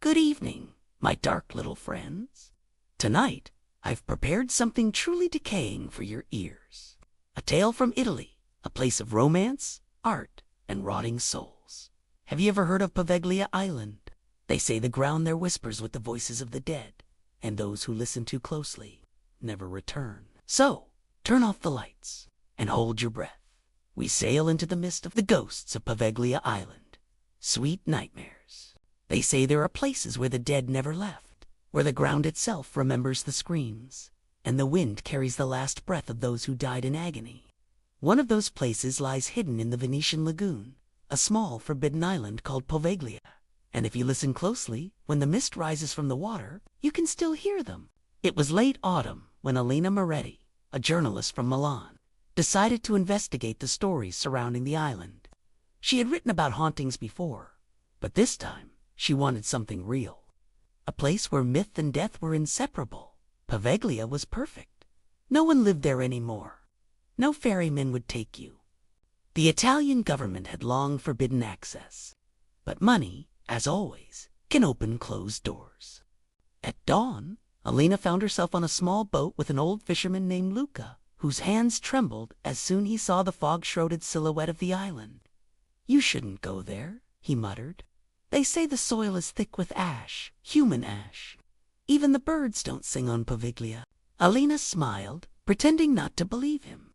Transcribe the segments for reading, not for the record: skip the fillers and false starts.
Good evening, my dark little friends. Tonight, I've prepared something truly decaying for your ears. A tale from Italy, a place of romance, art, and rotting souls. Have you ever heard of Poveglia Island? They say the ground there whispers with the voices of the dead, and those who listen too closely never return. So, turn off the lights and hold your breath. We sail into the mist of the ghosts of Poveglia Island. Sweet nightmares. They say there are places where the dead never left, where the ground itself remembers the screams, and the wind carries the last breath of those who died in agony. One of those places lies hidden in the Venetian lagoon, a small forbidden island called Poveglia. And if you listen closely, when the mist rises from the water, you can still hear them. It was late autumn when Elena Moretti, a journalist from Milan, decided to investigate the stories surrounding the island. She had written about hauntings before, but this time she wanted something real. A place where myth and death were inseparable. Poveglia was perfect. No one lived there anymore. No ferryman would take you. The Italian government had long forbidden access, but money, as always, can open closed doors. At dawn, Elena found herself on a small boat with an old fisherman named Luca, whose hands trembled as soon he saw the fog-shrouded silhouette of the island. "You shouldn't go there," he muttered. "They say the soil is thick with ash, human ash. Even the birds don't sing on Poveglia." Elena smiled, pretending not to believe him.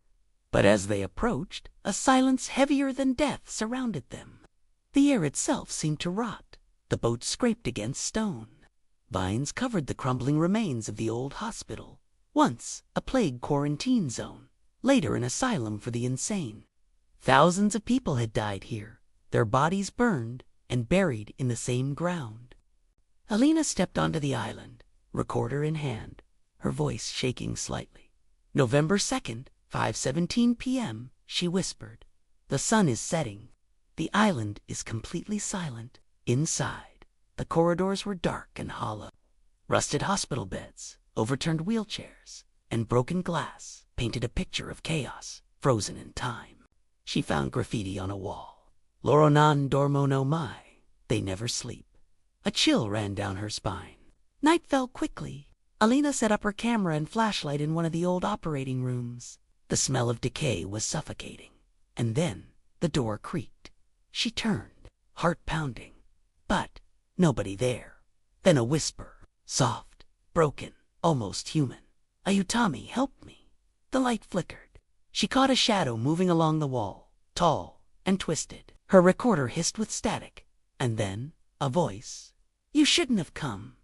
But as they approached, a silence heavier than death surrounded them. The air itself seemed to rot. The boat scraped against stone. Vines covered the crumbling remains of the old hospital, once a plague quarantine zone, later an asylum for the insane. Thousands of people had died here, their bodies burned and buried in the same ground. Elena stepped onto the island, recorder in hand, her voice shaking slightly. "November 2nd, 5:17 p.m., she whispered. "The sun is setting. The island is completely silent. Inside, the corridors were dark and hollow. Rusted hospital beds, overturned wheelchairs, and broken glass painted a picture of chaos, frozen in time." She found graffiti on a wall. "Loro non dormono mai." They never sleep. A chill ran down her spine. Night fell quickly. Elena set up her camera and flashlight in one of the old operating rooms. The smell of decay was suffocating. And then the door creaked. She turned, heart pounding, but nobody there. Then a whisper, soft, broken, almost human. "Aiutami, help me." The light flickered. She caught a shadow moving along the wall, tall and twisted. Her recorder hissed with static, and then a voice. "You shouldn't have come."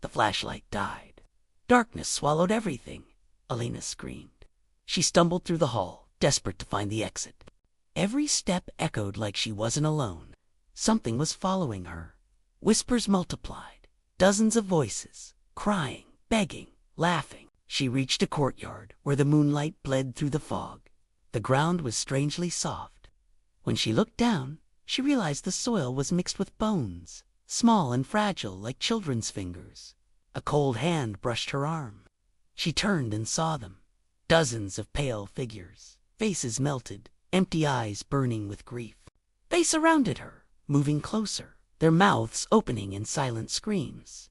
The flashlight died. Darkness swallowed everything. Elena screamed. She stumbled through the hall, desperate to find the exit. Every step echoed like she wasn't alone. Something was following her. Whispers multiplied. Dozens of voices, crying, begging, laughing. She reached a courtyard where the moonlight bled through the fog. The ground was strangely soft. When she looked down, she realized the soil was mixed with bones, small and fragile like children's fingers. A cold hand brushed her arm. She turned and saw them. Dozens of pale figures, faces melted, empty eyes burning with grief. They surrounded her, moving closer, their mouths opening in silent screams.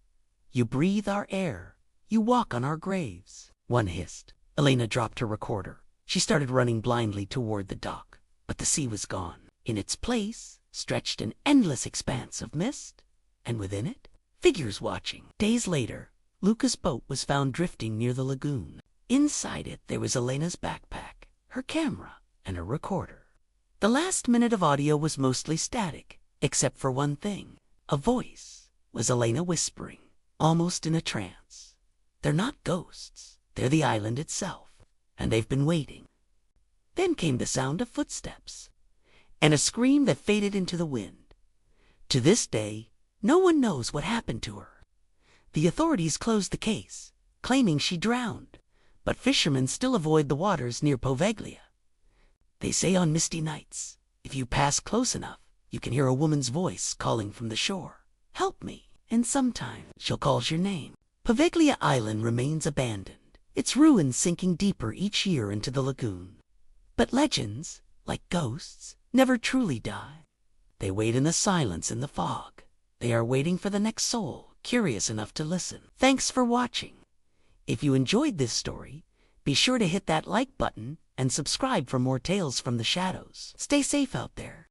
"You breathe our air. You walk on our graves," one hissed. Elena dropped her recorder. She started running blindly toward the dock, but the sea was gone. In its place stretched an endless expanse of mist, and within it, figures watching. Days later, Luca's boat was found drifting near the lagoon. Inside it, there was Elena's backpack, her camera, and her recorder. The last minute of audio was mostly static, except for one thing. A voice was Elena whispering, almost in a trance. "They're not ghosts. They're the island itself, and they've been waiting." Then came the sound of footsteps, and a scream that faded into the wind. To this day, no one knows what happened to her. The authorities closed the case, claiming she drowned, but fishermen still avoid the waters near Poveglia. They say on misty nights, if you pass close enough, you can hear a woman's voice calling from the shore, "Help me," and sometimes she'll call your name. Poveglia Island remains abandoned, its ruins sinking deeper each year into the lagoon. But legends, like ghosts, never truly die. They wait in the silence and the fog. They are waiting for the next soul, curious enough to listen. Thanks for watching. If you enjoyed this story, be sure to hit that like button and subscribe for more tales from the shadows. Stay safe out there.